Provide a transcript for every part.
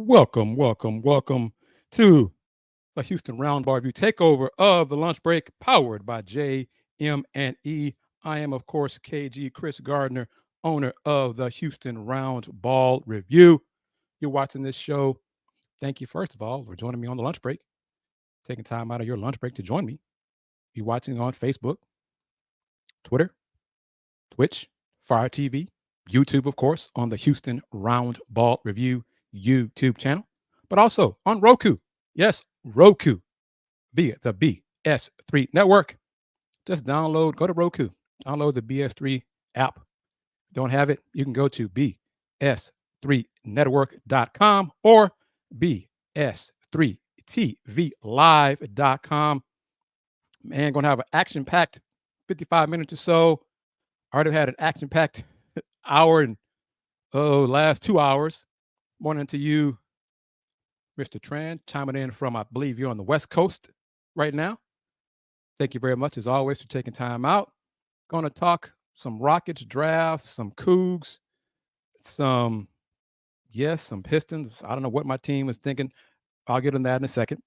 Welcome to the Houston Roundball Review takeover of the lunch break, powered by JM&E. I am, of course, KG Chris Gardner, owner of the Houston Roundball Review. You're watching this show. Thank you, first of all, for joining me on the lunch break, taking time out of your lunch break to join me. You're watching on Facebook, Twitter, Twitch, Fire TV, YouTube, of course, on the Houston Roundball Review YouTube channel, but also on Roku. Yes, Roku via the BS3 network. Just go to Roku, download the BS3 app. Don't have it? You can go to bs3network.com or bs3tvlive.com. Man, gonna have an action-packed 55 minutes or so. Already had an action-packed hour and last 2 hours. Morning to you, Mr. Tran, chiming in from, I believe you're on the West Coast right now. Thank you very much, as always, for taking time out. Going to talk some Rockets drafts, some Cougs, some Pistons. I don't know what my team is thinking. I'll get on that in a second.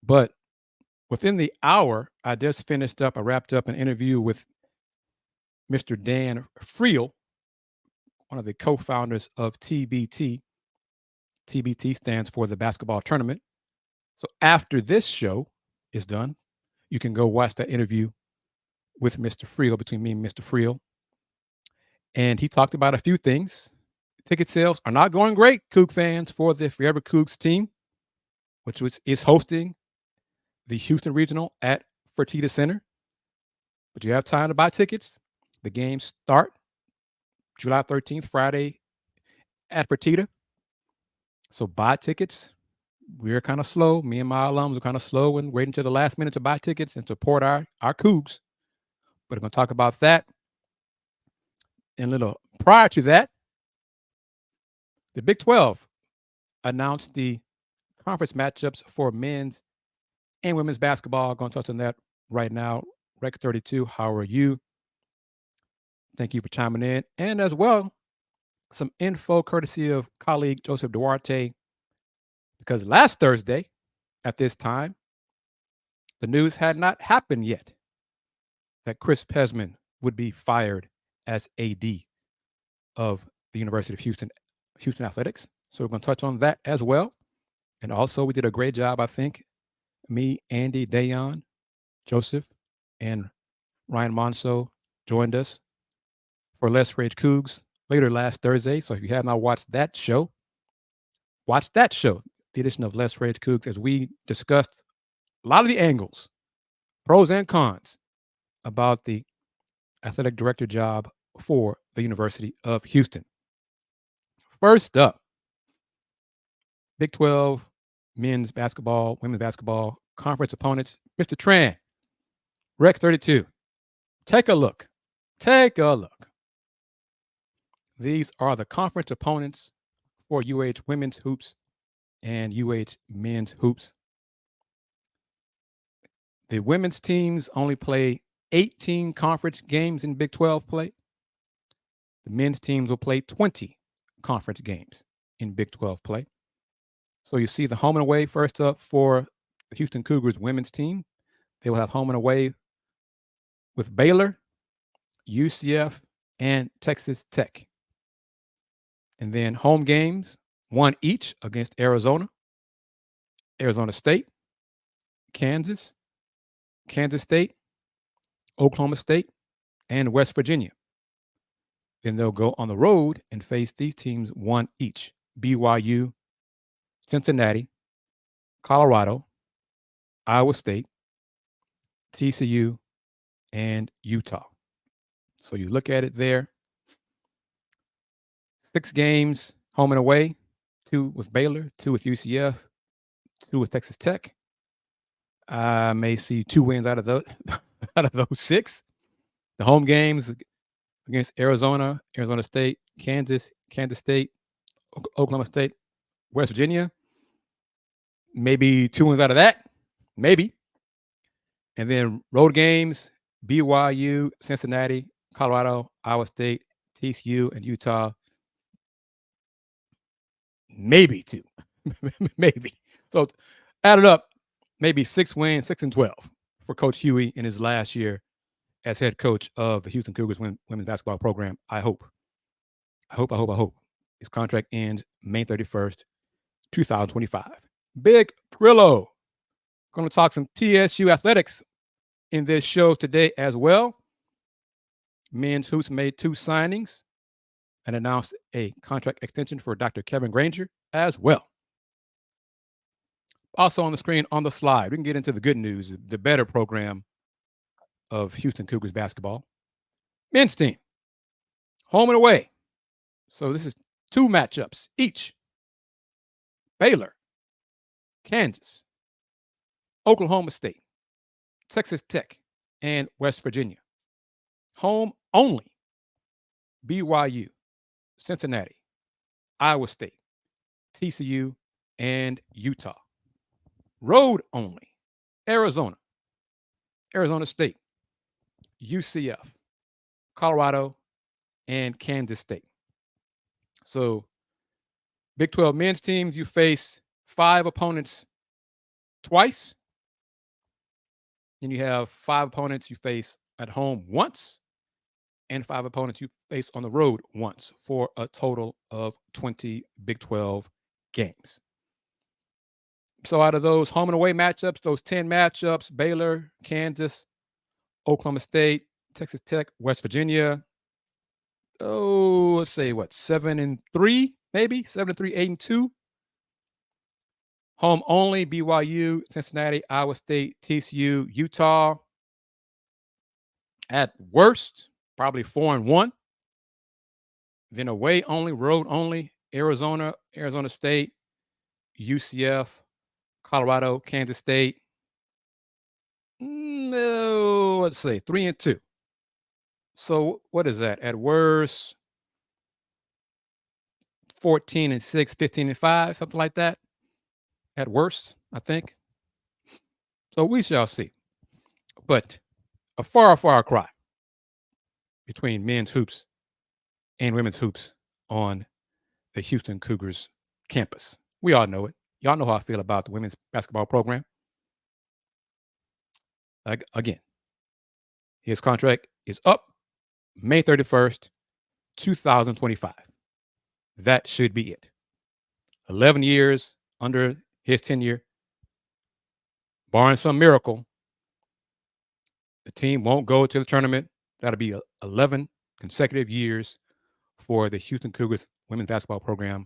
But within the hour, I wrapped up an interview with Mr. Dan Friel, one of the co-founders of TBT. TBT stands for the basketball tournament. So after this show is done, you can go watch that interview with Mr. Friel, between me and Mr. Friel. And he talked about a few things. Ticket sales are not going great, Coug fans, for the Forever Cougs team, which is hosting the Houston Regional at Fertitta Center. But you have time to buy tickets. The games start July 13th, Friday at Fertitta. So buy tickets. We're kind of slow. Me and my alums are kind of slow and waiting to the last minute to buy tickets and support our Cougs. But we're going to talk about that. And a little prior to that, the Big 12 announced the conference matchups for men's and women's basketball. I'm going to touch on that right now. Rex 32, how are you? Thank you for chiming in. And as well, some info courtesy of colleague Joseph Duarte, because last Thursday at this time, the news had not happened yet that Chris Pesman would be fired as AD of the University of Houston Athletics. So we're going to touch on that as well. And also, we did a great job, I think. Me, Andy, Dayon, Joseph, and Ryan Monso joined us for Let's Rage Cougs later last Thursday. So if you have not watched that show, watch that show, the edition of Let's Rage Cougs, as we discussed a lot of the angles, pros and cons, about the athletic director job for the University of Houston. First up, Big 12 men's basketball, women's basketball conference opponents. Mr. Tran, Rex 32. Take a look. These are the conference opponents for UH women's hoops and UH men's hoops. The women's teams only play 18 conference games in Big 12 play. The men's teams will play 20 conference games in Big 12 play. So you see the home and away first up for the Houston Cougars women's team. They will have home and away with Baylor, UCF, and Texas Tech. And then home games, one each against Arizona, Arizona State, Kansas, Kansas State, Oklahoma State, and West Virginia. Then they'll go on the road and face these teams one each: BYU, Cincinnati, Colorado, Iowa State, TCU, and Utah. So you look at it there. 6 games home and away, 2 with Baylor, 2 with UCF, 2 with Texas Tech. I may see 2 wins out of those 6. The home games against Arizona, Arizona State, Kansas, Kansas State, Oklahoma State, West Virginia. Maybe 2 wins out of that. Maybe. And then road games, BYU, Cincinnati, Colorado, Iowa State, TCU, and Utah. maybe 2. Maybe. So add it up, maybe 6 wins, 6-12 for Coach Huey in his last year as head coach of the Houston Cougars women's basketball program. I hope. His contract ends May 31st, 2025. Big Thrillo. Going to talk some TSU athletics in this show today as well. Men's hoops made 2 signings and announced a contract extension for Dr. Kevin Granger as well. Also on the screen on the slide, we can get into the good news, the better program of Houston Cougars basketball. Men's team, home and away. So this is 2 matchups each. Baylor, Kansas, Oklahoma State, Texas Tech, and West Virginia. Home only. BYU, Cincinnati, Iowa State, TCU, and Utah. Road only. Arizona State, UCF, Colorado, and Kansas State. So Big 12 men's teams, you face 5 opponents twice. Then you have 5 opponents you face at home once, and 5 opponents you face on the road once, for a total of 20 Big 12 games. So out of those home and away matchups, those 10 matchups, Baylor, Kansas, Oklahoma State, Texas Tech, West Virginia, let's say 7-3, maybe 7-3, 8-2. Home only, BYU, Cincinnati, Iowa State, TCU, Utah. At worst, probably 4-1. Then away only, road only, Arizona State, UCF, Colorado, Kansas State. Let's say 3-2. So what is that? At worst, 14-6, 15-5, something like that. At worst, I think. So we shall see. But a far, far cry between men's hoops and women's hoops on the Houston Cougars campus. We all know it. Y'all know how I feel about the women's basketball program. Again, his contract is up May 31st, 2025. That should be it. 11 years under his tenure. Barring some miracle, the team won't go to the tournament. That'll be 11 consecutive years for the Houston Cougars women's basketball program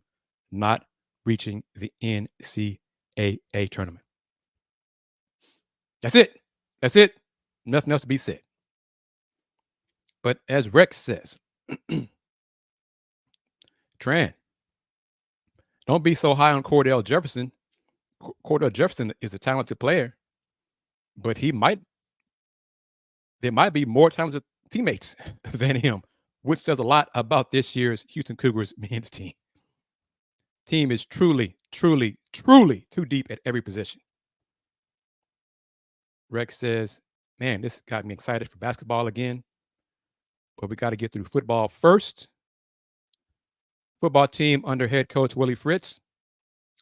not reaching the NCAA tournament. That's it. Nothing else to be said. But as Rex says, Tran, don't be so high on Cordell Jefferson. Cordell Jefferson is a talented player, but there might be more talented teammates than him, which says a lot about this year's Houston Cougars men's team. Team is truly, truly, truly too deep at every position. Rex says, man, this got me excited for basketball again, but we got to get through football first. Football team under head coach Willie Fritz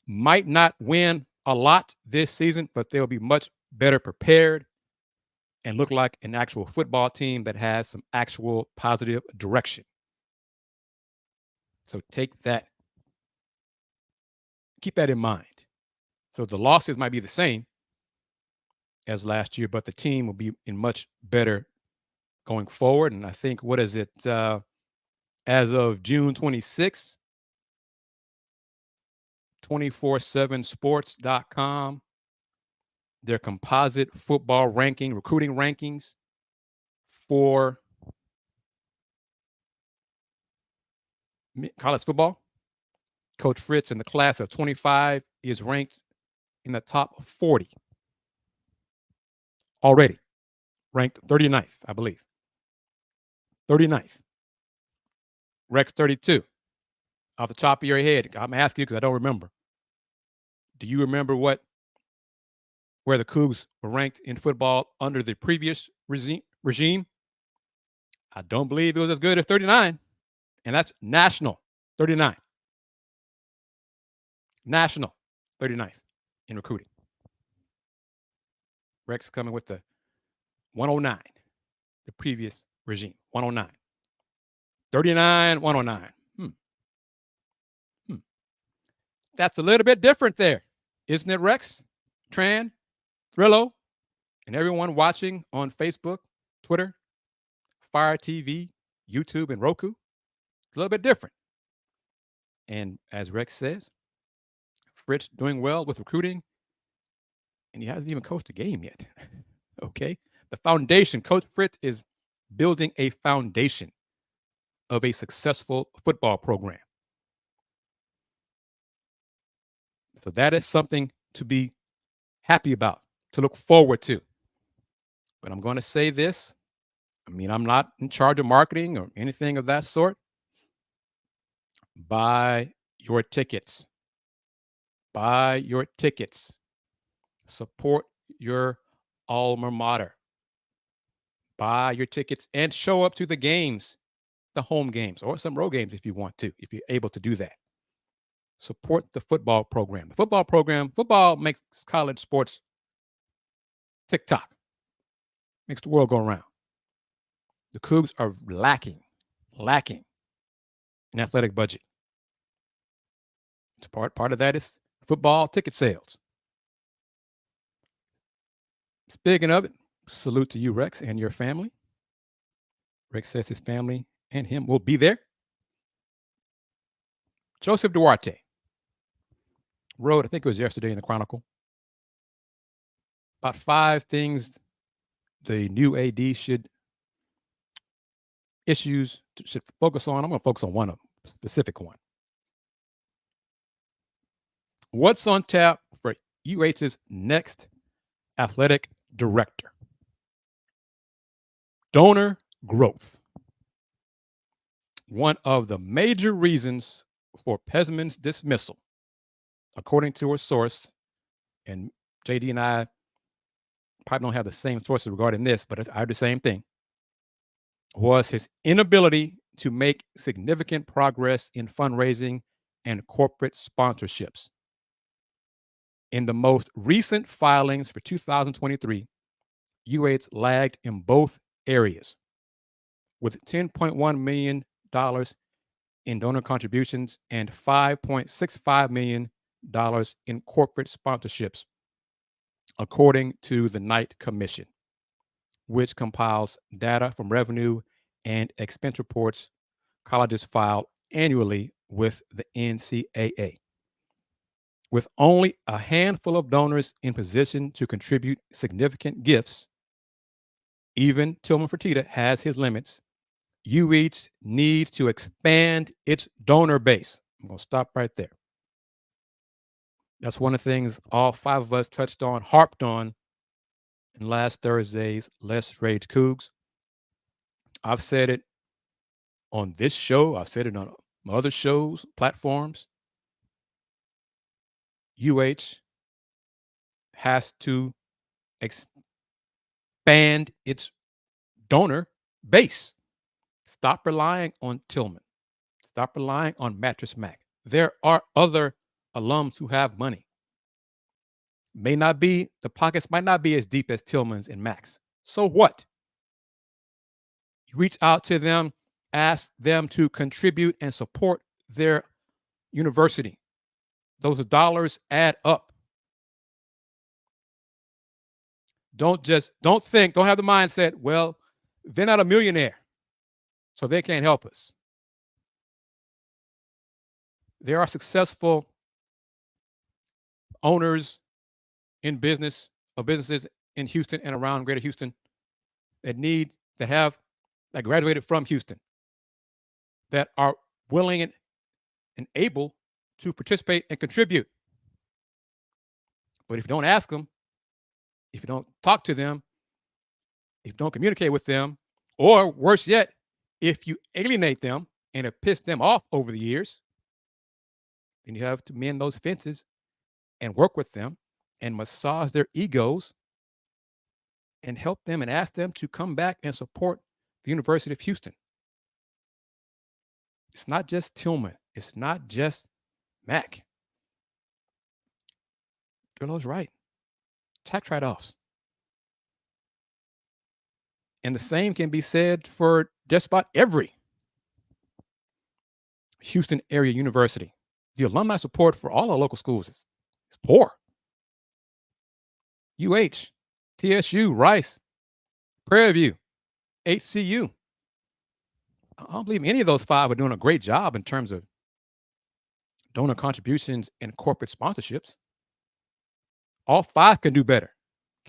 might not win a lot this season, but they'll be much better prepared and look like an actual football team that has some actual positive direction. So take that. Keep that in mind. So the losses might be the same as last year, but the team will be in much better going forward. And I think, what is it? As of June 26th, 247sports.com, their composite football ranking, recruiting rankings for college football. Coach Fritz in the class of 25 is ranked in the top 40 already. Ranked 39th, I believe. 39th. Rex 32. Off the top of your head, I'm asking you because I don't remember. Do you remember where the Cougs were ranked in football under the previous regime? I don't believe it was as good as 39, and that's national. 39. national 39th in recruiting. Rex coming with the 109, the previous regime, 109. 39, 109. That's a little bit different there, isn't it, Rex, Tran, Thrillo, and everyone watching on Facebook, Twitter, Fire TV, YouTube, and Roku? It's a little bit different. And as Rex says, Fritz doing well with recruiting, and he hasn't even coached a game yet. Okay? The foundation, Coach Fritz is building a foundation of a successful football program. So that is something to be happy about, to look forward to. But I'm going to say this. I mean, I'm not in charge of marketing or anything of that sort. Buy your tickets. Buy your tickets. Support your alma mater. Buy your tickets and show up to the games, the home games, or some road games if you want to, if you're able to do that. Support the football program. The football program, football makes college sports tick-tock, makes the world go around. The Cougs are lacking in athletic budget. It's part of that is football ticket sales. Speaking of it, salute to you, Rex, and your family. Rex says his family and him will be there. Joseph Duarte wrote, I think it was yesterday in the Chronicle, about 5 things the new AD should focus on. I'm going to focus on one of them, a specific one. What's on tap for UH's next athletic director? Donor growth. One of the major reasons for Pesman's dismissal, according to a source, and JD and I probably don't have the same sources regarding this, but I heard the same thing, was his inability to make significant progress in fundraising and corporate sponsorships. In the most recent filings for 2023, UH lagged in both areas, with $10.1 million in donor contributions and $5.65 million in corporate sponsorships, according to the Knight Commission, which compiles data from revenue and expense reports colleges file annually with the NCAA. With only a handful of donors in position to contribute significant gifts, even Tilman Fertitta has his limits. UH needs to expand its donor base. I'm going to stop right there. That's one of the things all 5 of us touched on, harped on in last Thursday's Let's Rage Coogs. I've said it on this show. I've said it on other shows, platforms. UH has to expand its donor base. Stop relying on Tilman. Stop relying on Mattress Mac. There are other alums who have money. The pockets might not be as deep as Tilman's and Mac's. So what? You reach out to them, ask them to contribute and support their university. Those dollars add up. Don't have the mindset, well, they're not a millionaire, so they can't help us. There are successful owners of businesses in Houston and around Greater Houston that graduated from Houston, that are willing and able to participate and contribute. But if you don't ask them, if you don't talk to them, if you don't communicate with them, or worse yet, if you alienate them and have pissed them off over the years, then you have to mend those fences and work with them and massage their egos and help them and ask them to come back and support the University of Houston. It's not just Tilman. It's not just Mac. Thurlow's right. Tax write-offs. And the same can be said for just about every Houston area university. The alumni support for all our local schools is poor. UH, TSU, Rice, Prairie View, HCU. I don't believe any of those five are doing a great job in terms of donor contributions and corporate sponsorships. All five can do better,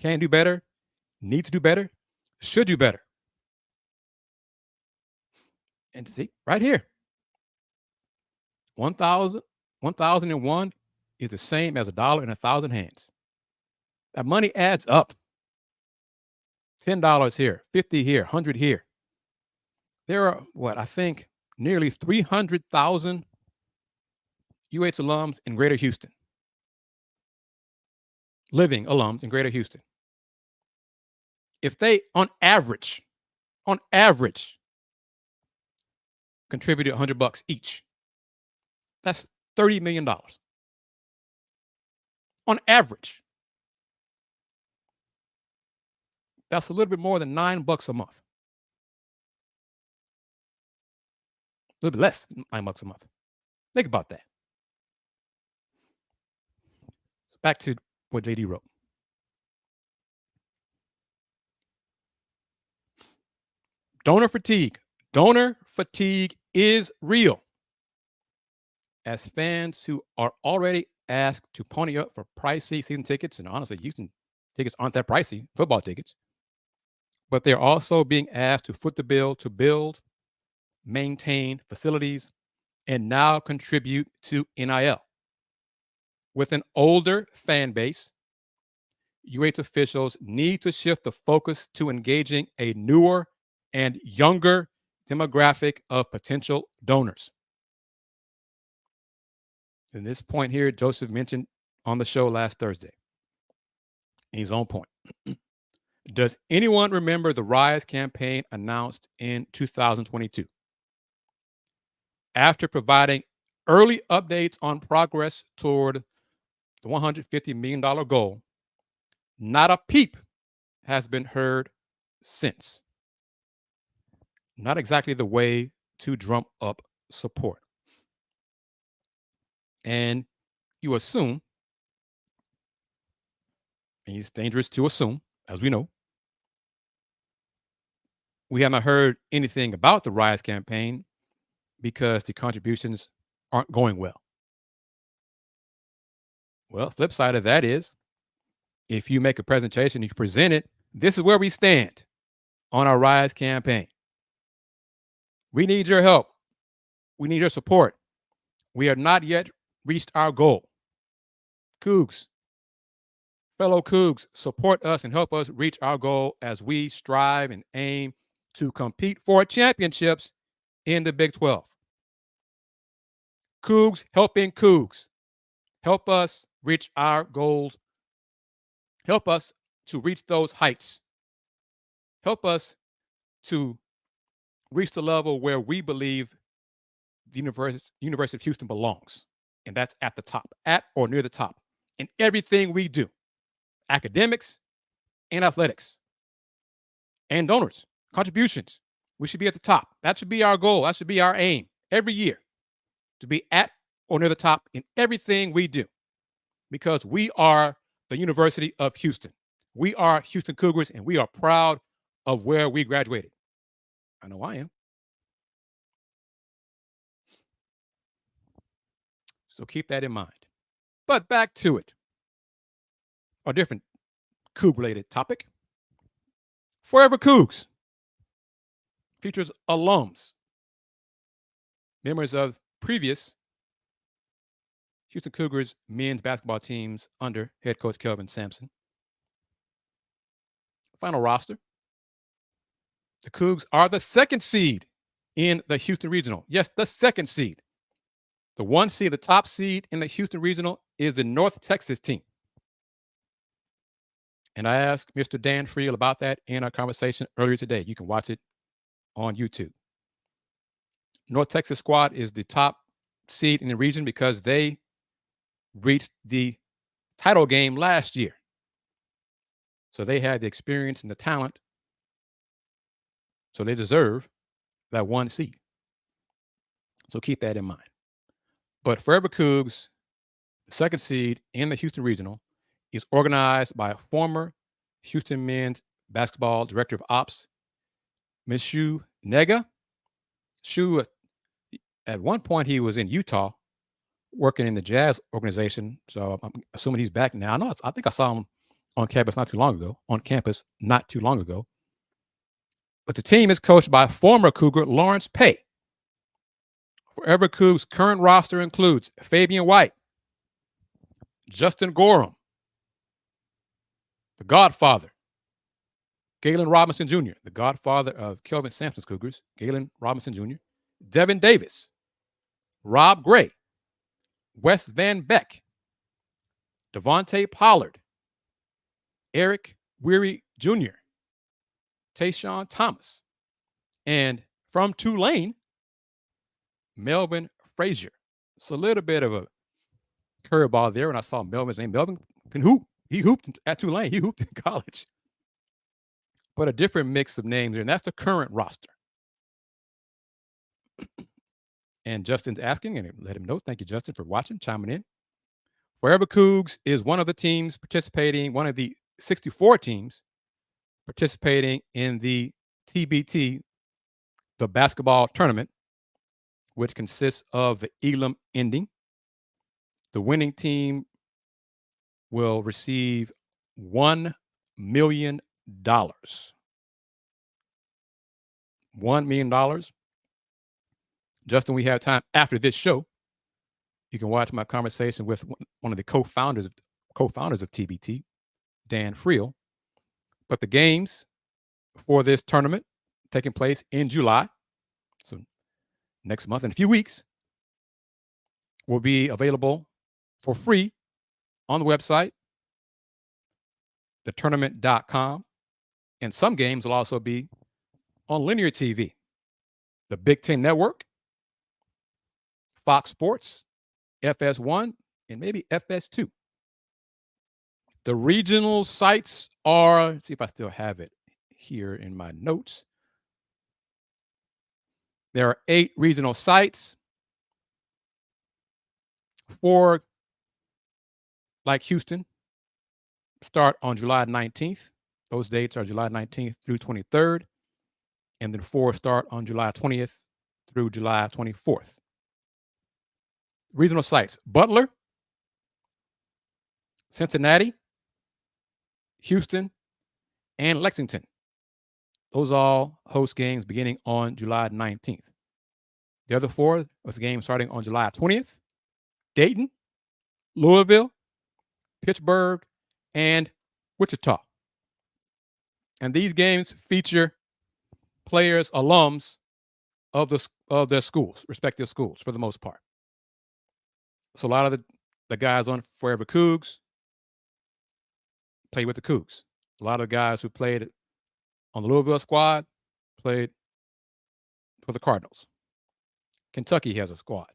need to do better, should do better. And see, right here, 1,001 is the same as $1 in 1,000 hands. That money adds up. $10 here, 50 here, 100 here. There are, I think nearly 300,000 UH alums in Greater Houston. Living alums in Greater Houston. If they, on average, contributed $100 each, that's $30 million. On average. That's a little bit more than $9 a month. A little bit less than $9 a month. Think about that. So back to what JD wrote. Donor fatigue. Donor fatigue is real. As fans who are already asked to pony up for pricey season tickets, and honestly, Houston tickets aren't that pricey, football tickets, but they're also being asked to foot the bill to build, maintain facilities, and now contribute to NIL. With an older fan base, UH officials need to shift the focus to engaging a newer and younger demographic of potential donors. And this point here, Joseph mentioned on the show last Thursday. And he's on point. Does anyone remember the Rise campaign announced in 2022? After providing early updates on progress toward the $150 million goal, not a peep has been heard since. Not exactly the way to drum up support. And you assume, and it's dangerous to assume, as we know, we have not heard anything about the Rise campaign because the contributions aren't going well. Well, flip side of that is, if you make a presentation, you present it, this is where we stand on our Rise campaign. We need your help. We need your support. We have not yet reached our goal. Coogs, fellow Coogs, support us and help us reach our goal as we strive and aim to compete for championships in the Big 12. Coogs helping Coogs. Help us reach our goals. Help us to reach those heights. Help us to reach the level where we believe the University of Houston belongs. And that's at the top, at or near the top, in everything we do. Academics and athletics and donors, contributions. We should be at the top. That should be our goal. That should be our aim every year, to be at or near the top in everything we do, because we are the University of Houston. We are Houston Cougars, and we are proud of where we graduated. I know I am. So keep that in mind. But back to it. A different Coug-related topic. Forever Cougs features alums, members of previous Houston Cougars men's basketball teams under head coach Kelvin Sampson. Final roster. The Cougs are the second seed in the Houston Regional. Yes, the second seed. The one seed, the top seed in the Houston Regional, is the North Texas team. And I asked Mr. Dan Friel about that in our conversation earlier today. You can watch it on YouTube. North Texas squad is the top seed in the region because they reached the title game last year. So they had the experience and the talent. So they deserve that 1 seed. So keep that in mind. But Forever Cougs, the 2nd seed in the Houston Regional, is organized by former Houston men's basketball director of ops, Ms. Shu Nega. Shu, at one point, he was in Utah working in the Jazz organization. So I'm assuming he's back now. I think I saw him on campus not too long ago. But the team is coached by former Cougar Lawrence Pay. Forever Cougs' current roster includes Fabian White, Justin Gorham, the Godfather, Galen Robinson Jr., the godfather of Kelvin Sampson's Cougars, Galen Robinson Jr., Devin Davis, Rob Gray, Wes Van Beck, Devontae Pollard, Eric Weary Jr., Tayshawn Thomas, and from Tulane, Melvin Frazier. So a little bit of a curveball there when I saw Melvin's name. Melvin can hoop. He hooped at Tulane. He hooped in college. But a different mix of names there, and that's the current roster. And Justin's asking, and let him know. Thank you, Justin, for watching, chiming in. Forever Cougs is one of the teams participating, one of the 64 teams participating in the TBT, the basketball tournament, which consists of the Elam Ending. The winning team will receive $1 million. $1 million. Justin, we have time after this show. You can watch my conversation with one of the co-founders of TBT, Dan Friel. But the games for this tournament taking place in July, so next month, in a few weeks, will be available for free on the website, thetournament.com. And some games will also be on linear TV, the Big Ten Network, Fox Sports, FS1, and maybe FS2. The regional sites are, let's see if I still have it here in my notes. There are 8 regional sites. 4, like Houston, start on July 19th. Those dates are July 19th through 23rd. And then 4 start on July 20th through July 24th. Regional sites: Butler, Cincinnati, Houston, and Lexington. Those all host games beginning on July 19th. The other 4 with games starting on July 20th: Dayton, Louisville, Pittsburgh, and Wichita. And these games feature players, alums of their schools, respective schools, for the most part. So a lot of the guys on Forever Cougs played with the Cougs. A lot of guys who played on the Louisville squad played for the Cardinals. Kentucky has a squad.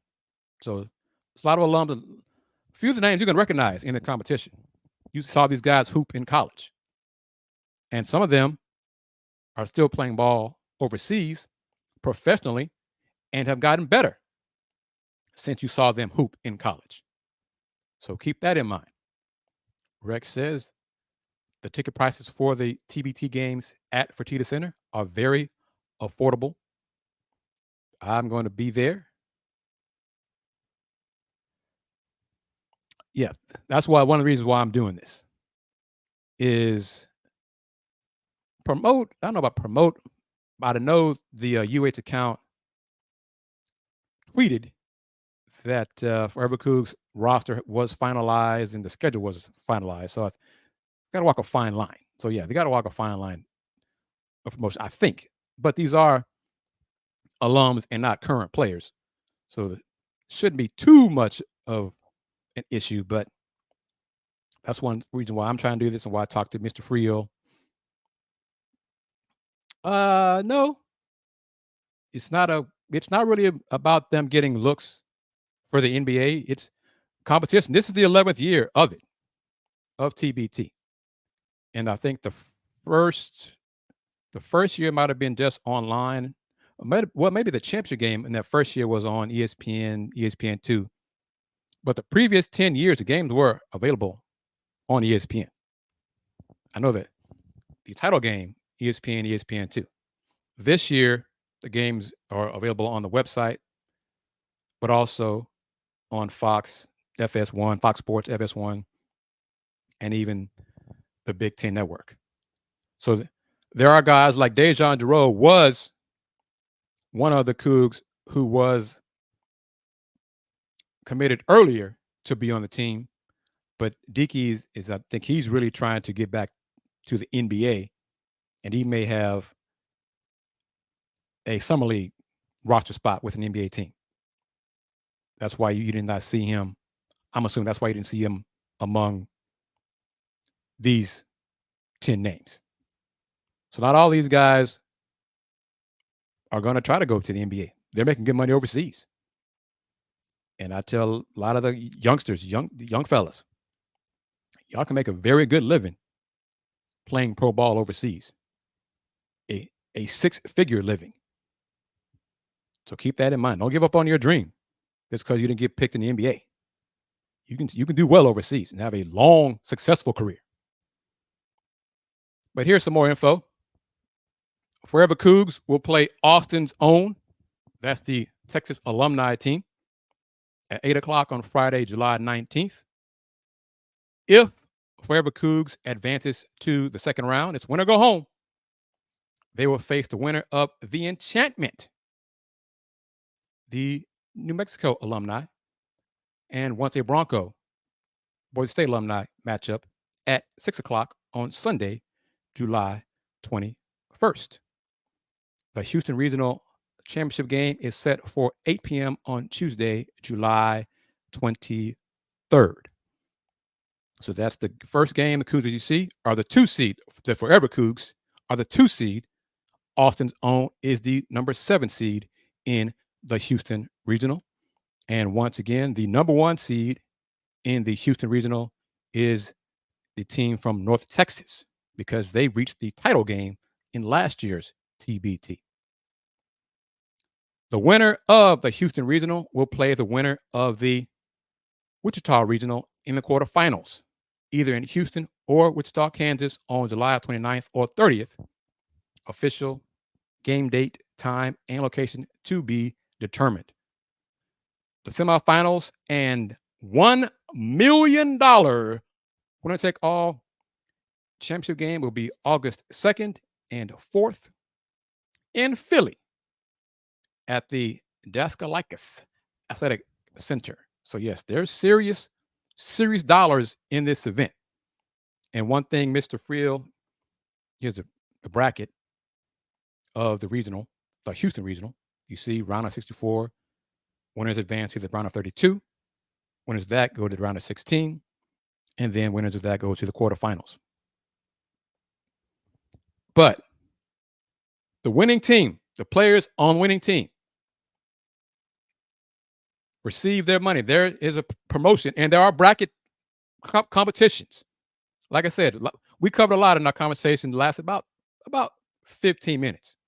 So it's a lot of alums. A few of the names you can recognize in the competition. You saw these guys hoop in college. And some of them are still playing ball overseas professionally and have gotten better since you saw them hoop in college. So keep that in mind. Rex says the ticket prices for the TBT games at Fertitta Center are very affordable. I'm going to be there. Yeah, that's why one of the reasons why I'm doing this is promote. I don't know about promote, but I know the UH account tweeted that Forever Cougs roster was finalized and the schedule was finalized. So it's got to walk a fine line. So yeah, they got to walk a fine line of promotion, I think. But these are alums and not current players, so it shouldn't be too much of an issue. But that's one reason why I'm trying to do this and why I talked to Mr. Friel. No, it's not really about them getting looks for the NBA. It's competition. This is the 11th year of it. of TBT. And I think the first year might have been just online. Maybe the championship game in that first year was on ESPN, ESPN2. But the previous 10 years, the games were available on ESPN. I know that the title game, ESPN, ESPN2. This year, the games are available on the website, but also on Fox, FS1, Fox Sports, FS1, and even the Big Ten Network. So there are guys like Dejan Giroux was one of the Cougs who was committed earlier to be on the team, but Dickey is I think he's really trying to get back to the NBA, and he may have a summer league roster spot with an NBA team. That's why you did not see him. I'm assuming that's why you didn't see him among these 10 names. So not all these guys are going to try to go to the NBA. They're making good money overseas. And I tell a lot of the youngsters, young fellas, y'all can make a very good living playing pro ball overseas. A six-figure living. So keep that in mind. Don't give up on your dream just because you didn't get picked in the NBA. You can do well overseas and have a long, successful career. But here's some more info. Forever Cougs will play Austin's own. That's the Texas alumni team at 8 o'clock on Friday, July 19th. If Forever Cougs advances to the second round, it's win or go home. They will face the winner of the Enchantment, the New Mexico alumni, and once a Bronco, Boise State alumni matchup at 6 o'clock on Sunday, July 21st. The Houston Regional Championship game is set for 8 p.m. on Tuesday, July 23rd. So that's the first game. The Cougs, as you see, are the 2 seed. The Forever Cougs are the 2 seed. Austin's own is the number 7 seed in the Houston Regional. And once again, the number 1 seed in the Houston Regional is the team from North Texas because they reached the title game in last year's TBT. The winner of the Houston Regional will play the winner of the Wichita Regional in the quarterfinals, either in Houston or Wichita, Kansas on July 29th or 30th. Official game date, time, and location to be determined. The semifinals and $1 million winner take all championship game will be August 2nd and 4th in Philly at the Daskalakis Athletic Center. So yes, there's serious dollars in this event. And one thing, Mr. Friel, here's a bracket of the regional, the Houston Regional. You see round of 64, winners advance to the round of 32. Winners of that go to the round of 16. And then winners of that go to the quarterfinals. But the winning team, the players on winning team, receive their money. There is a promotion, and there are bracket competitions. Like I said, we covered a lot in our conversation. It lasted about 15 minutes.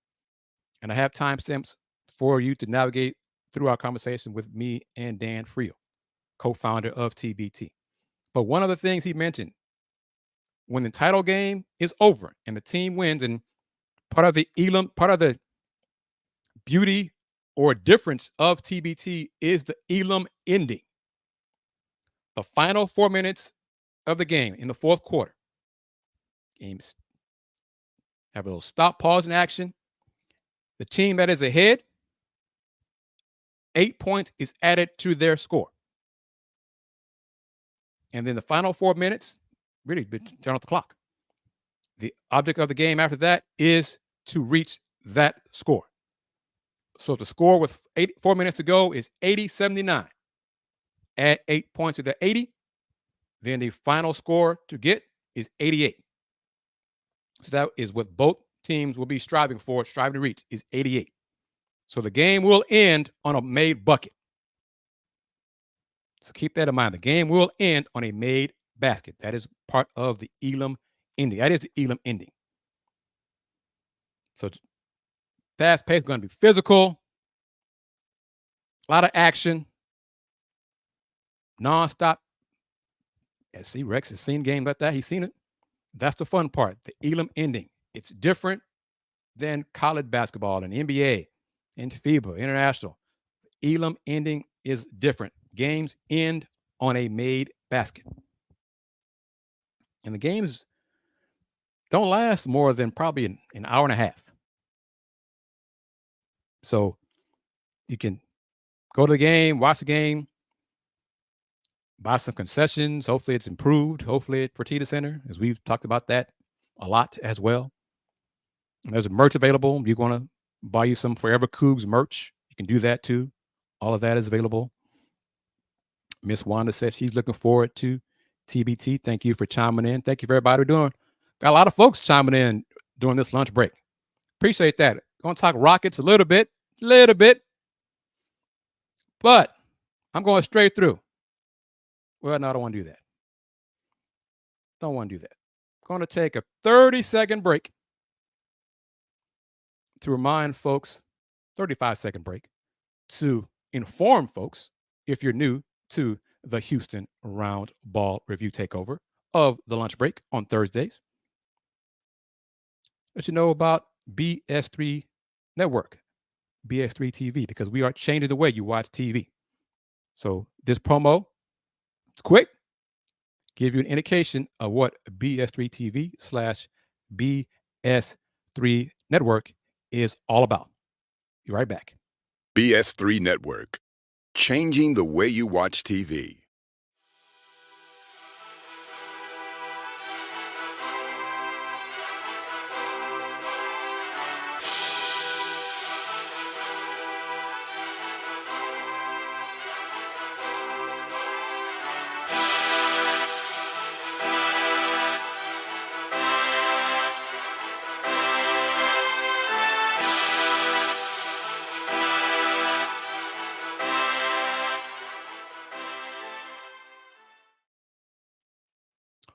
And I have timestamps for you to navigate through our conversation with me and Dan Friel, co-founder of TBT. But one of the things he mentioned, when the title game is over and the team wins, and part of the beauty or difference of TBT is the Elam Ending. The final 4 minutes of the game in the fourth quarter. Games have a little stop, pause in action. The team that is ahead, 8 points is added to their score. And then the final 4 minutes, really turn off the clock. The object of the game after that is to reach that score. So if the score with 4 minutes to go is 80-79. Add 8 points to the 80. Then the final score to get is 88. So that is what both teams will be striving to reach is 88. So the game will end on a made bucket. So keep that in mind. The game will end on a made basket. That is part of the Elam Ending. That is the Elam Ending. So fast pace, going to be physical, a lot of action, nonstop. See, Rex has seen games like that. He's seen it. That's the fun part. The Elam Ending. It's different than college basketball and NBA and FIBA International. Elam Ending is different. Games end on a made basket. And the games don't last more than probably an hour and a half. So you can go to the game, watch the game, buy some concessions. Hopefully it's improved. Hopefully at Fertitta Center, as we've talked about that a lot as well. And there's merch available. You're going to buy you some Forever Coogs merch. You can do that too. All of that is available. Miss Wanda says she's looking forward to TBT. Thank you for chiming in. Thank you for everybody doing. Got a lot of folks chiming in during this lunch break. Appreciate that. Going to talk Rockets a little bit, but I'm going straight through. Well, no, I don't want to do that. Don't want to do that. Going to take a 30-second break to remind folks, 35-second break, to inform folks, if you're new to the Houston Roundball Review Takeover of the lunch break on Thursdays, let you know about BS3 Network, BS3 TV, because we are changing the way you watch TV. So this promo, it's quick, give you an indication of what BS3 TV /BS3 Network is all about. Be right back. BS3 Network, changing the way you watch TV.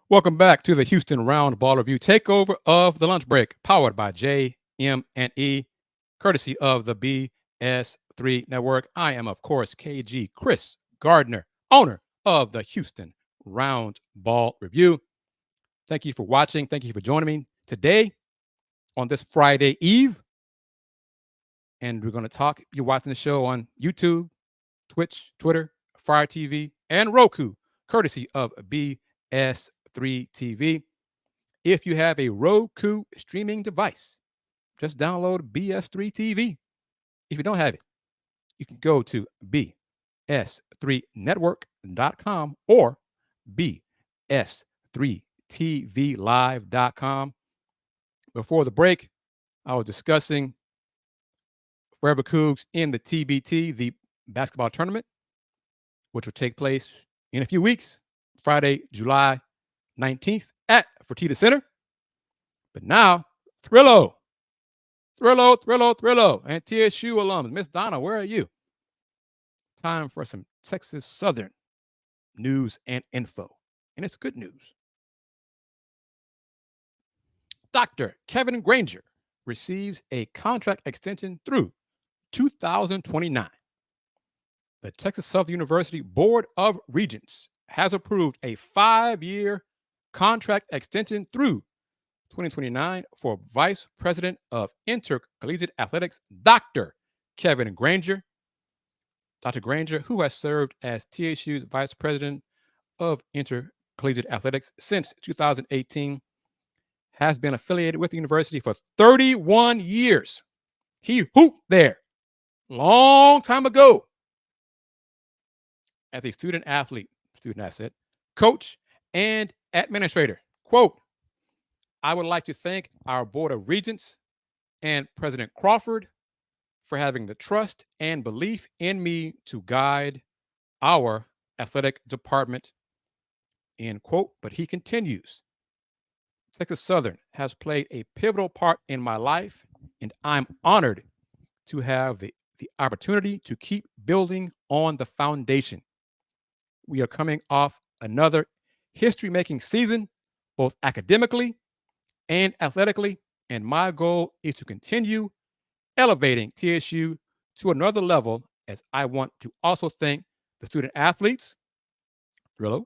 Welcome back to the Houston Roundball Review Takeover of the lunch break, powered by JM&E, courtesy of the BS3 Network. I am, of course, KG Chris Gardner, owner of the Houston Roundball Review. Thank you for watching. Thank you for joining me today on this Friday Eve. And we're going to talk. You're watching the show on YouTube, Twitch, Twitter, Fire TV, and Roku, courtesy of BS3 TV. If you have a Roku streaming device, just download BS3 TV. If you don't have it, you can go to bs3network.com or bs3tvlive.com. Before the break, I was discussing Forever Cougs in the TBT, the basketball tournament, which will take place in a few weeks, Friday, July 19th at Fertitta Center. But now, Thrillo, and TSU alums. Miss Donna, where are you? Time for some Texas Southern news and info. And it's good news. Dr. Kevin Granger receives a contract extension through 2029. The Texas Southern University Board of Regents has approved a 5-year contract extension through 2029 for Vice President of Intercollegiate Athletics, Dr. Kevin Granger. Dr. Granger, who has served as TSU's Vice President of Intercollegiate Athletics since 2018, has been affiliated with the university for 31 years. He hooped there long time ago as a student athlete, student asset, coach, and administrator. Quote, I would like to thank our Board of Regents and President Crawford for having the trust and belief in me to guide our athletic department, end quote. But he continues, Texas Southern has played a pivotal part in my life, and I'm honored to have the opportunity to keep building on the foundation. We are coming off another history-making season, both academically and athletically, and my goal is to continue elevating TSU to another level, as I want to also thank the student athletes, Drillo,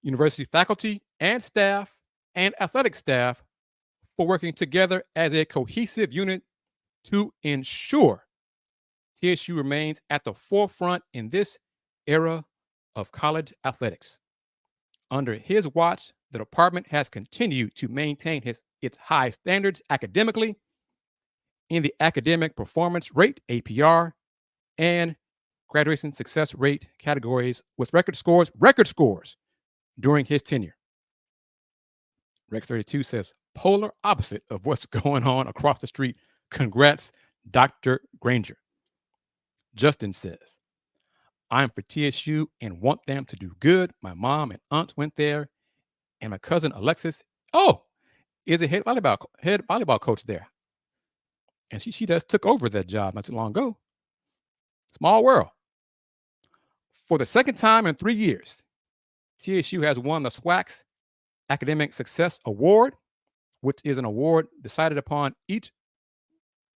university faculty and staff, and athletic staff for working together as a cohesive unit to ensure TSU remains at the forefront in this era of college athletics. Under his watch, the department has continued to maintain its high standards academically in the academic performance rate, APR, and graduation success rate categories with record scores during his tenure. Rex 32 says, polar opposite of what's going on across the street. Congrats, Dr. Granger. Justin says, I'm for TSU and want them to do good. My mom and aunts went there, and my cousin Alexis, is a head volleyball coach there. And she just took over that job not too long ago. Small world. For the second time in 3 years, TSU has won the SWAC's Academic Success Award, which is an award decided upon each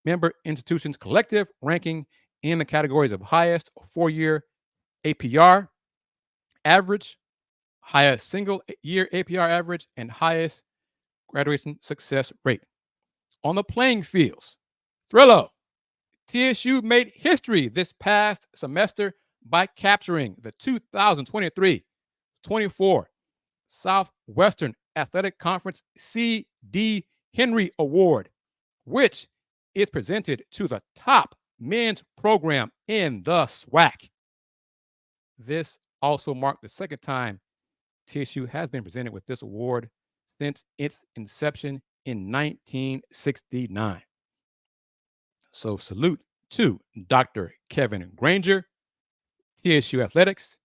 member institution's collective ranking in the categories of highest 4-year APR average, highest single-year APR average, and highest graduation success rate. On the playing fields, Thrillo, TSU made history this past semester by capturing the 2023-24 Southwestern Athletic Conference C.D. Henry Award, which is presented to the top men's program in the SWAC. This also marked the second time TSU has been presented with this award since its inception in 1969. So salute to Dr. Kevin Granger, TSU Athletics,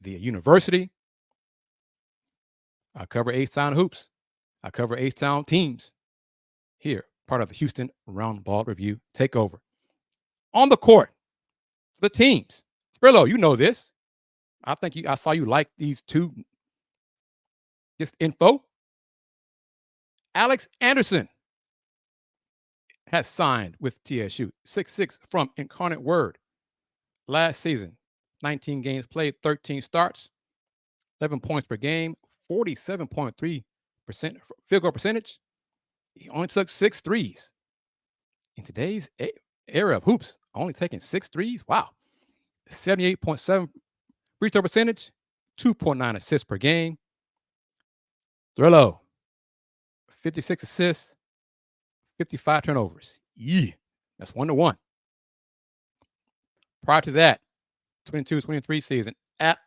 the university. I cover H-Town hoops. I cover H-Town teams here, part of the Houston Roundball Review Takeover. On the court, the teams. Thrillo, you know this. I saw you like these two. Just info. Alex Anderson has signed with TSU, 6'6" from Incarnate Word. Last season, 19 games played, 13 starts, 11 points per game, 47.3% field goal percentage. He only took 6 threes. In today's era of hoops, only taking 6 threes. Wow. 78.7 free throw percentage, 2.9 assists per game. Thrillo, 56 assists, 55 turnovers. Yeah, that's 1-1. Prior to that, 22-23 season at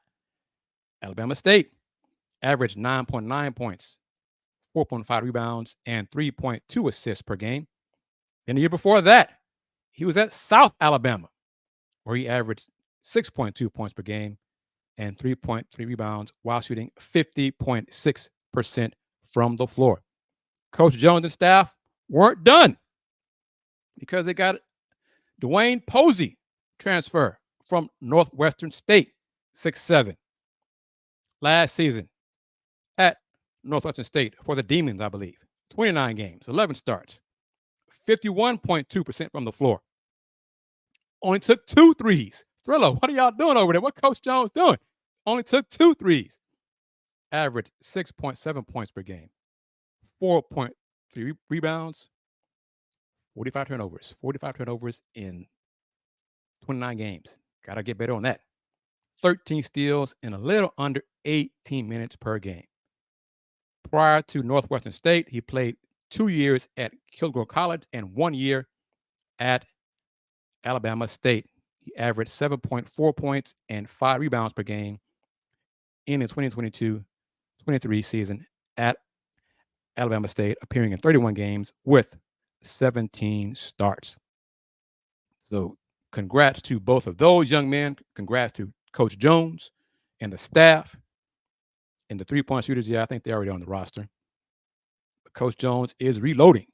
Alabama State, averaged 9.9 points, 4.5 rebounds, and 3.2 assists per game. And the year before that, he was at South Alabama, where he averaged 6.2 points per game and 3.3 rebounds while shooting 50.6% from the floor. Coach Jones and staff weren't done because they got Duane Posey transfer from Northwestern State, 6'7". Last season at Northwestern State for the Demons, I believe. 29 games, 11 starts, 51.2% from the floor. Only took 2 threes. Thrillo, what are y'all doing over there? What Coach Jones doing? Only took 2 threes. Averaged 6.7 points per game, 4.3 rebounds, 45 turnovers. 45 turnovers in 29 games. Got to get better on that. 13 steals in a little under 18 minutes per game. Prior to Northwestern State, he played 2 years at Kilgore College and 1 year at Alabama State. He averaged 7.4 points and 5 rebounds per game in the 2022-23 season at Alabama State, appearing in 31 games with 17 starts. So congrats to both of those young men. Congrats to Coach Jones and the staff. And the three-point shooters, I think they're already on the roster. But Coach Jones is reloading.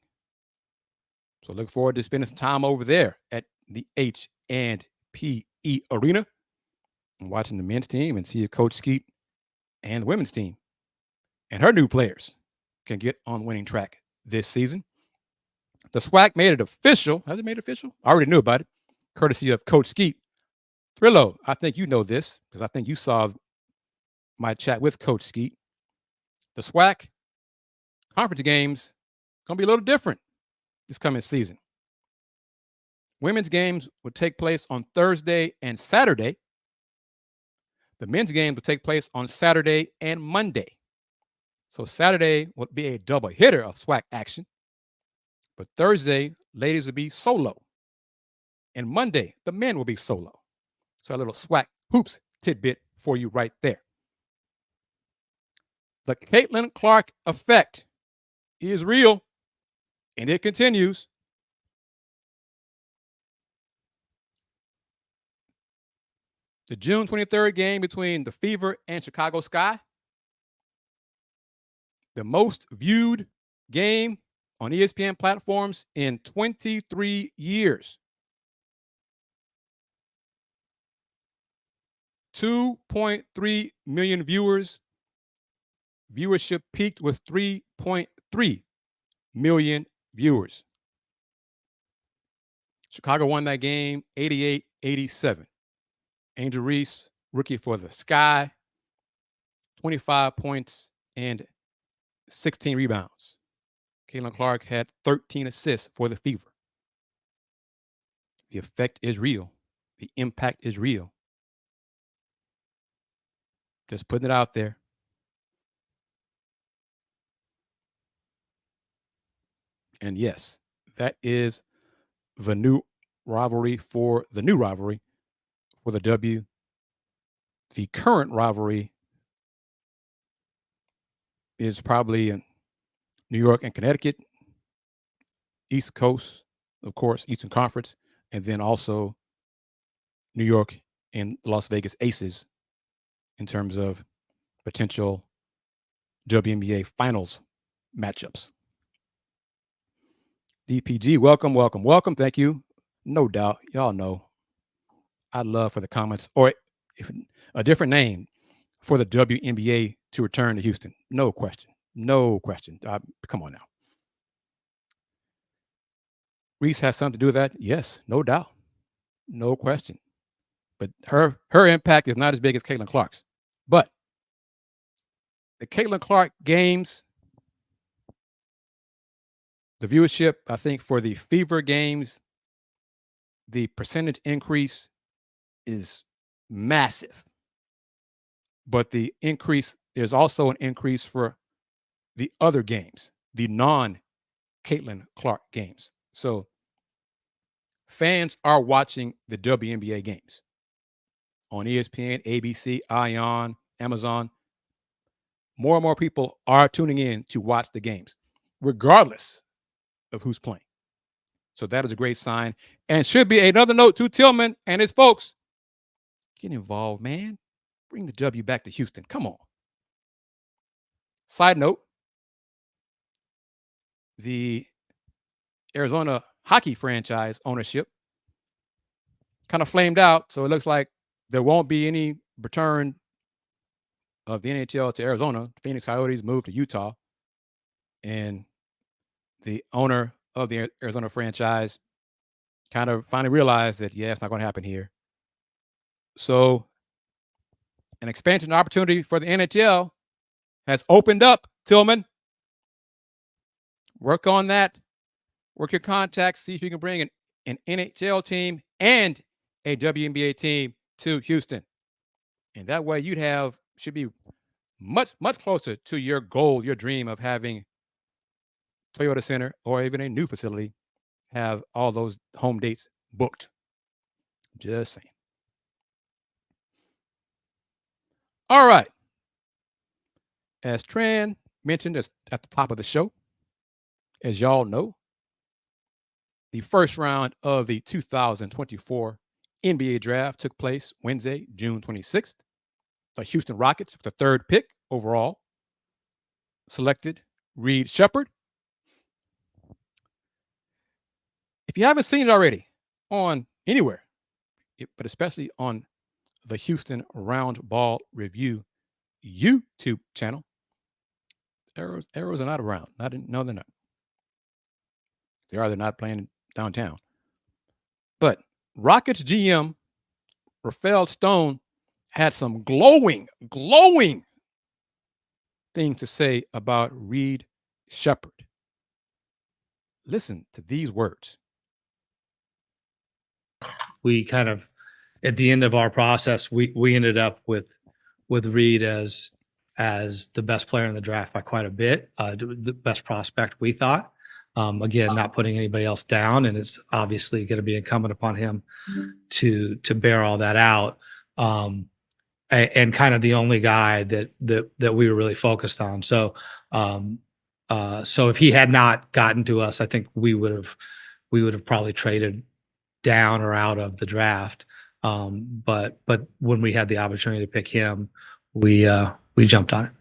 So look forward to spending some time over there at the H&PE Arena and watching the men's team and see if Coach Skeet and the women's team and her new players can get on winning track this season. The SWAC made it official. Has it made it official? I already knew about it, courtesy of Coach Skeet. Thrillo, I think you know this because I think you saw my chat with Coach Skeet. The SWAC conference games going to be a little different this coming season. Women's games will take place on Thursday and Saturday. The men's games will take place on Saturday and Monday. So Saturday will be a double hitter of SWAC action. But Thursday, ladies will be solo. And Monday, the men will be solo. So a little SWAC hoops tidbit for you right there. The Caitlin Clark effect is real, and it continues. The June 23rd game between the Fever and Chicago Sky, the most viewed game on ESPN platforms in 23 years. 2.3 million viewers. Viewership peaked with 3.3 million viewers. Chicago won that game 88-87. Angel Reese, rookie for the Sky, 25 points and 16 rebounds. Caitlin Clark had 13 assists for the Fever. The effect is real. The impact is real. Just putting it out there. And yes, that is the new rivalry for the W. The current rivalry is probably in New York and Connecticut, East Coast, of course, Eastern Conference, and then also New York and Las Vegas Aces in terms of potential WNBA finals matchups. DPG, welcome. Thank you. No doubt. Y'all know I'd love for the comments or if a different name for the WNBA to return to Houston. No question. Come on now. Reese has something to do with that. Yes, no doubt. No question. But her impact is not as big as Caitlin Clark's. But the Caitlin Clark games, the viewership, I think for the Fever games, the percentage increase is massive. But the increase, there's also an increase for the other games, the non-Caitlin Clark games. So fans are watching the WNBA games on ESPN, ABC, ION, Amazon. More and more people are tuning in to watch the games, regardless of who's playing. So that is a great sign. And should be another note to Tilman and his folks. Get involved, man. Bring the W back to Houston. Come on. Side note, the Arizona hockey franchise ownership kind of flamed out. So it looks like there won't be any return of the NHL to Arizona. Phoenix Coyotes moved to Utah. And the owner of the Arizona franchise kind of finally realized that, yeah, it's not going to happen here. So an expansion opportunity for the NHL has opened up, Tilman. Work on that. Work your contacts. See if you can bring an NHL team and a WNBA team to Houston. And that way should be much, much closer to your goal, your dream of having Toyota Center or even a new facility have all those home dates booked. Just saying. All right. As Tran mentioned at the top of the show, as y'all know, the first round of the 2024 NBA draft took place Wednesday, June 26th. The Houston Rockets, with the third pick overall, selected Reed Sheppard. If you haven't seen it already on anywhere, but especially on the Houston Roundball Review YouTube channel. Arrows are not around. No, they're not. They're not playing downtown. But Rockets GM Rafael Stone had some glowing things to say about Reed Sheppard. Listen to these words. We kind of, at the end of our process, we ended up with Reed as the best player in the draft by quite a bit, the best prospect we thought. Again, not putting anybody else down, and it's obviously going to be incumbent upon him to bear all that out. And kind of the only guy that we were really focused on. So if he had not gotten to us, I think we would have probably traded down or out of the draft. But when we had the opportunity to pick him, we jumped on it.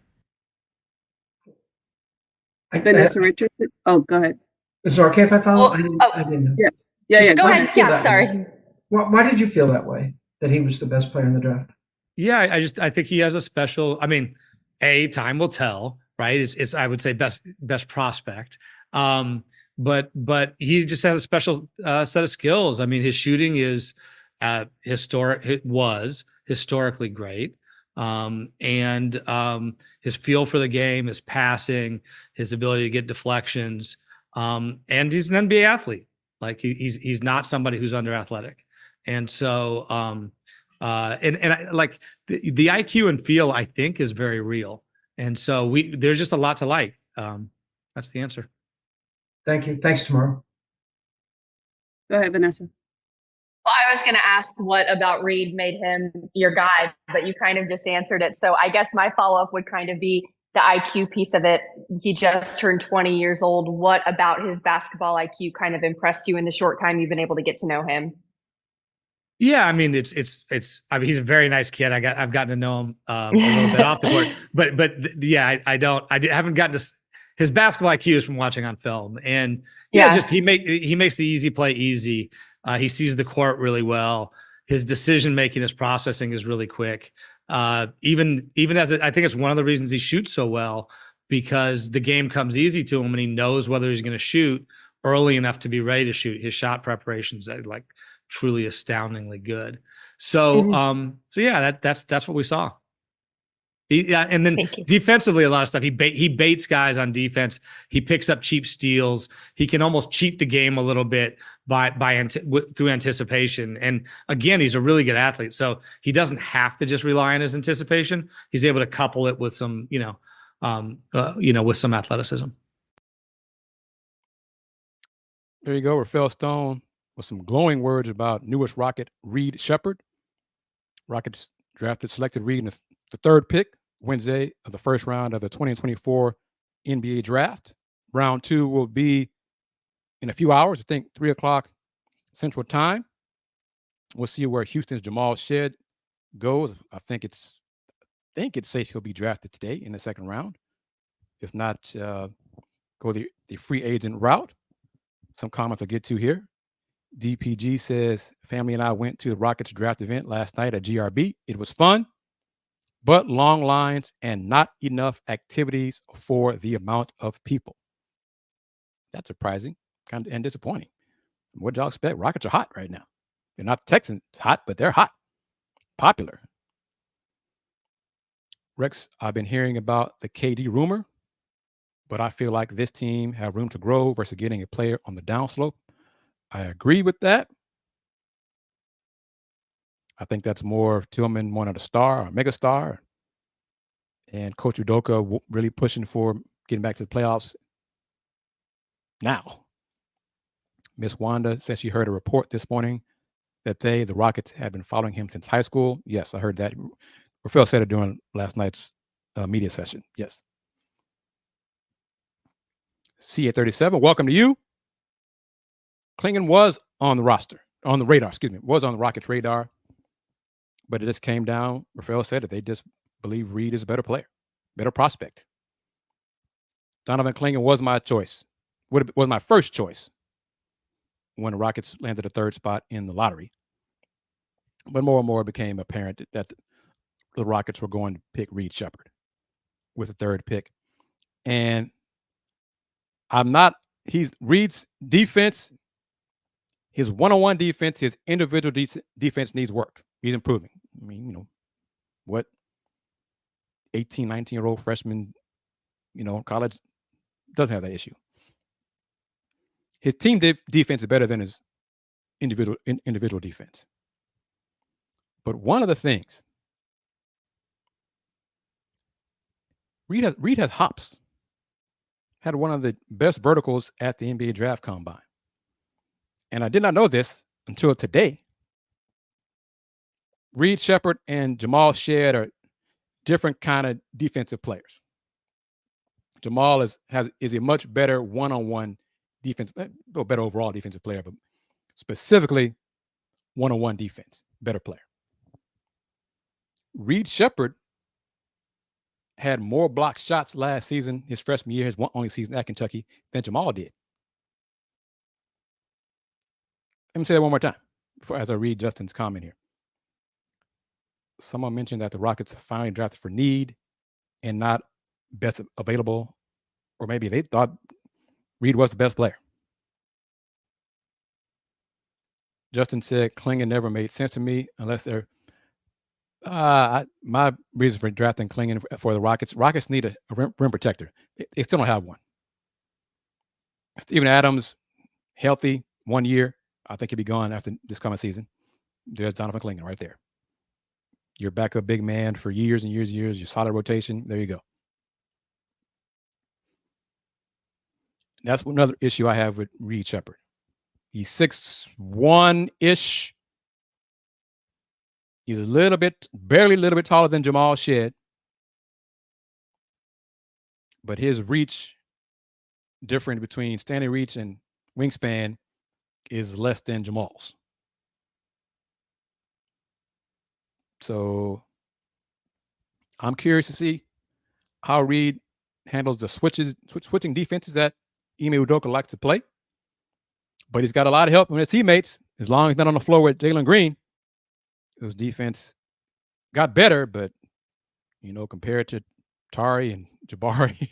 Vanessa Richardson. Oh, go ahead. It's okay if I follow? I didn't know. Yeah. Go ahead. Yeah, sorry. Why did you feel that way, that he was the best player in the draft? Yeah, I think he has a special, time will tell, right? It's I would say best prospect. But he just has a special set of skills. His shooting is historically great. And his feel for the game, his passing, his ability to get deflections. And he's an NBA athlete. Like he's not somebody who's under athletic. And so I like the IQ and feel, I think, is very real. And so there's just a lot to like. That's the answer. Thank you. Thanks, Tamara. Go ahead, Vanessa. Well, I was going to ask what about Reed made him your guy, but you kind of just answered it. So I guess my follow-up would kind of be the IQ piece of it. He just turned 20 years old. What about his basketball IQ kind of impressed you in the short time you've been able to get to know him? Yeah, he's a very nice kid. I've gotten to know him a little bit off the court, but yeah, I haven't gotten to his basketball IQ is from watching on film, and he makes the easy play easy. He sees the court really well. His decision making, his processing is really quick. Even as I think it's one of the reasons he shoots so well, because the game comes easy to him and he knows whether he's going to shoot early enough to be ready to shoot. His shot preparations like truly astoundingly good. So yeah, that's what we saw. And then defensively, a lot of stuff. He baits guys on defense. He picks up cheap steals. He can almost cheat the game a little bit through anticipation. And again, he's a really good athlete, so he doesn't have to just rely on his anticipation. He's able to couple it with some, with some athleticism. There you go, Rafael Stone with some glowing words about newest Rocket Reed Sheppard. Rockets selected Reed in the third pick Wednesday of the first round of the 2024 NBA draft. Round 2 will be in a few hours, I think 3:00 Central Time. We'll see where Houston's Jamal Shead goes. I think it's safe he'll be drafted today in the second round. If not, go the free agent route. Some comments I'll get to here. DPG says, family and I went to the Rockets draft event last night at GRB. It was fun, but long lines and not enough activities for the amount of people. That's surprising and disappointing. What did y'all expect? Rockets are hot right now. They're not the Texans hot, but they're hot. Popular. Rex, I've been hearing about the KD rumor, but I feel like this team have room to grow versus getting a player on the downslope. I agree with that. I think that's more of Tilman wanted a star, a mega star, and Coach Udoka really pushing for getting back to the playoffs now. Miss Wanda says she heard a report this morning that the Rockets, have been following him since high school. Yes, I heard that. Rafael said it during last night's media session. Yes. CA37, welcome to you. Klingon was on the radar, was on the Rockets radar, but it just came down. Rafael said that they just believe Reed is a better player, better prospect. Donovan Klingon was my choice, was my first choice when the Rockets landed the third spot in the lottery. But more and more it became apparent that the Rockets were going to pick Reed Sheppard. with the third pick. And he's Reed's defense, his one-on-one defense, his individual defense needs work. He's improving. I mean, what 18, 19-year-old freshman, college doesn't have that issue. His team defense is better than his individual defense. But one of the things, Reed has hops. Had one of the best verticals at the NBA draft combine. And I did not know this until today. Reed Sheppard and Jamal Shead are different kind of defensive players. Jamal is a much better one-on-one defense, better overall defensive player, but specifically one-on-one defense, better player. Reed Sheppard had more blocked shots last season, his freshman year, his only season at Kentucky, than Jamal did. Let me say that one more time as I read Justin's comment here. Someone mentioned that the Rockets finally drafted for need and not best available, or maybe they thought Reed was the best player. Justin said Clingan never made sense to me unless they're my reason for drafting Clingan for the Rockets need a rim protector. They still don't have one. Steven Adams, healthy 1 year. I think he'll be gone after this coming season. There's Donovan Clingan right there. Your backup big man for years and years and years. Your solid rotation. There you go. That's another issue I have with Reed Sheppard. He's 6'1"-ish. He's barely a little bit taller than Jamal Shead. But his reach, difference between standing reach and wingspan, is less than Jamal's. So I'm curious to see how Reed handles the switching defenses that Ime Udoka likes to play. But he's got a lot of help from his teammates. As long as he's not on the floor with Jalen Green, his defense got better, but compared to Tari and Jabari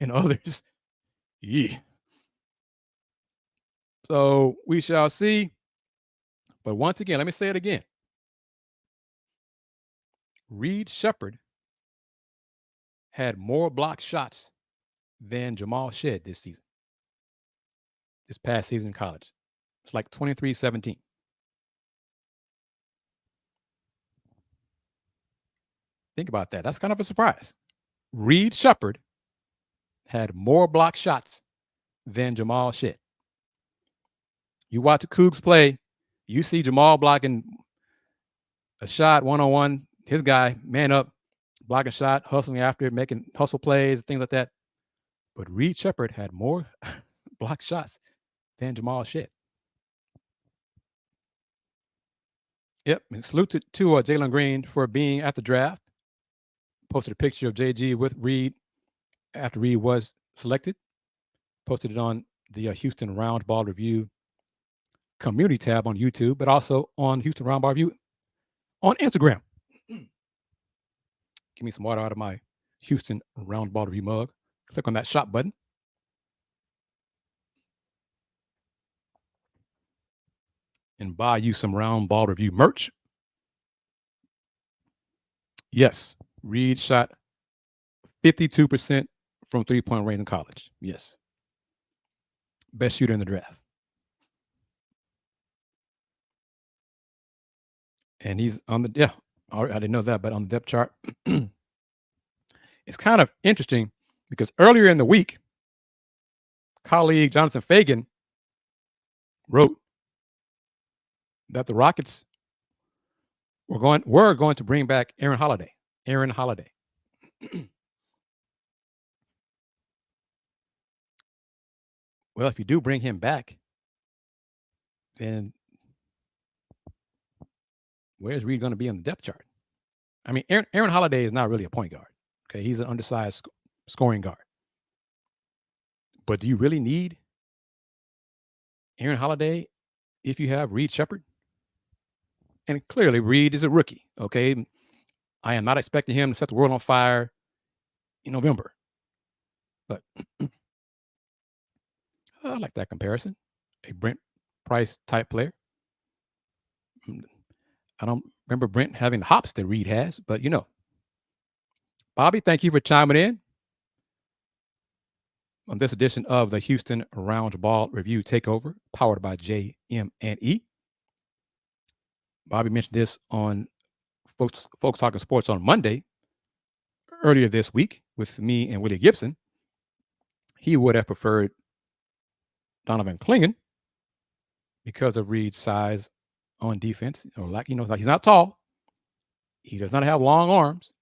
and others, yeah. So we shall see. But once again, let me say it again. Reed Sheppard had more blocked shots than Jamal Shead this past season in college. It's like 23-17. Think about that. That's kind of a surprise. Reed Sheppard had more blocked shots than Jamal Shead. You watch the Cougs play, you see Jamal blocking a shot one-on-one, his guy, man up, blocking shot, hustling after it, making hustle plays, things like that. But Reed Sheppard had more blocked shots than Jamal Shead. Yep, and salute to Jalen Green for being at the draft. Posted a picture of JG with Reed after Reed was selected. Posted it on the Houston Roundball Review community tab on YouTube, but also on Houston Roundball Review on Instagram. Give me some water out of my Houston Roundball Review mug. Click on that shop button. And buy you some Roundball Review merch. Yes, Reed shot 52% from three-point range in college. Yes. Best shooter in the draft. And he's on the, I didn't know that, but on the depth chart. It's kind of interesting because earlier in the week, colleague Jonathan Fagan wrote that the Rockets were going to bring back Aaron Holiday. Well, if you do bring him back, then where's Reed going to be on the depth chart? I mean, Aaron Holiday is not really a point guard. Okay, he's an undersized scoring guard. But do you really need Aaron Holiday if you have Reed Sheppard? And clearly, Reed is a rookie. Okay, I am not expecting him to set the world on fire in November. But I like that comparison. A Brent Price type player. I don't remember Brent having the hops that Reed has, but Bobby, thank you for chiming in on this edition of the Houston Roundball Review Takeover, powered by JM&E. Bobby mentioned this on Folks Talking Sports on Monday, earlier this week, with me and Willie Gibson. He would have preferred Donovan Clingan because of Reed's size on defense. Like he's not tall. He does not have long arms.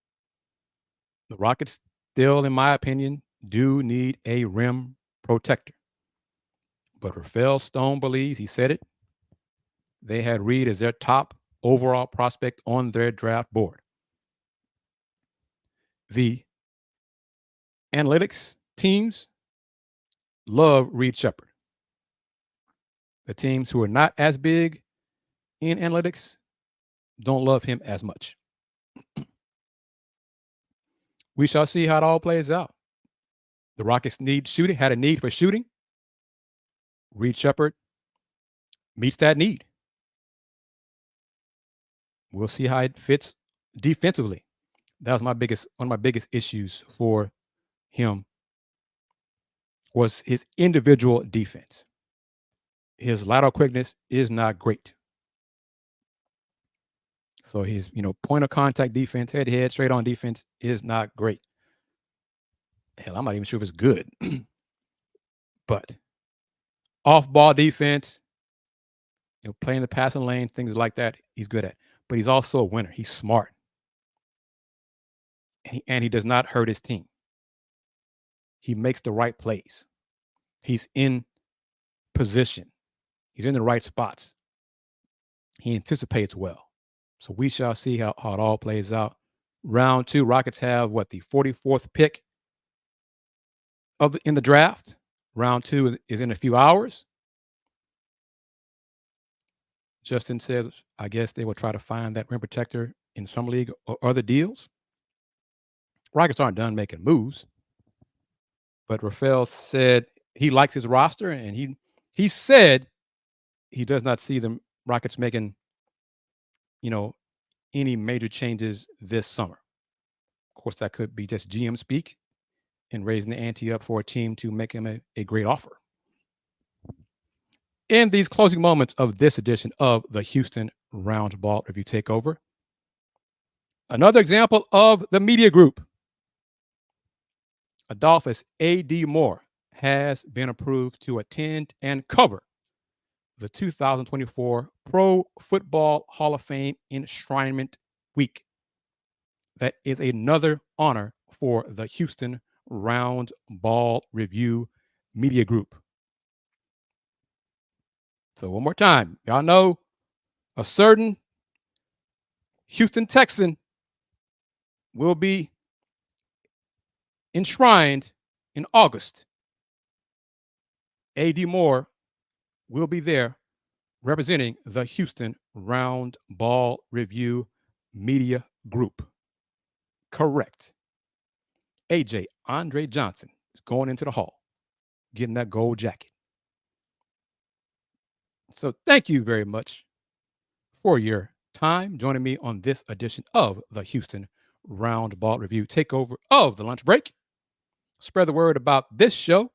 The Rockets still, in my opinion, do need a rim protector. But Rafael Stone believes, he said it, they had Reed as their top overall prospect on their draft board. The analytics teams love Reed Sheppard. The teams who are not as big in analytics don't love him as much. We shall see how it all plays out. The Rockets had a need for shooting. Reed Sheppard meets that need. We'll see how it fits defensively. That was one of my biggest issues for him was his individual defense. His lateral quickness is not great. So his, point of contact defense, head-to-head, straight-on defense is not great. Hell, I'm not even sure if it's good. But off-ball defense, playing the passing lane, things like that, he's good at. But he's also a winner. He's smart. And he does not hurt his team. He makes the right plays. He's in position. He's in the right spots. He anticipates well. So we shall see how it all plays out. Round 2, Rockets have the 44th pick in the draft. Round 2 is in a few hours. Justin says, I guess they will try to find that rim protector in some league or other deals. Rockets aren't done making moves. But Rafael said he likes his roster, and he said he does not see the Rockets making, any major changes this summer. Of course, that could be just GM speak and raising the ante up for a team to make him a great offer. In these closing moments of this edition of the Houston Roundball Review Takeover, another example of the media group. Adolphus A.D. Moore has been approved to attend and cover the 2024 Pro Football Hall of Fame Enshrinement Week. That is another honor for the Houston Roundball Review Media Group. So one more time, y'all know a certain Houston Texan will be enshrined in August. A.D. Moore will be there representing the Houston Roundball Review Media Group. Correct. A.J. Andre Johnson is going into the hall, getting that gold jacket. So thank you very much for your time joining me on this edition of the Houston Roundball Review Takeover of the Lunch Break. Spread the word about this show.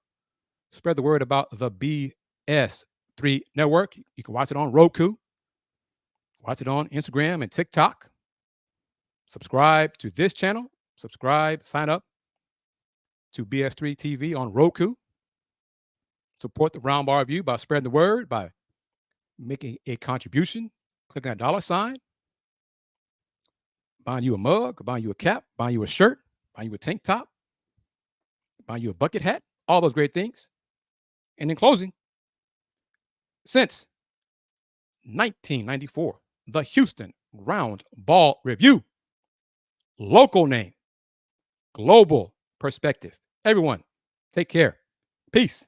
Spread the word about the BS3 Network. You can watch it on Roku. Watch it on Instagram and TikTok. Subscribe to this channel. Sign up to BS3 TV on Roku. Support the Roundball Review by spreading the word, by making a contribution, clicking that $, buying you a mug, buying you a cap, buying you a shirt, buying you a tank top, buying you a bucket hat, all those great things. And in closing, since 1994, the Houston Roundball Review, local name, global perspective. Everyone, take care. Peace.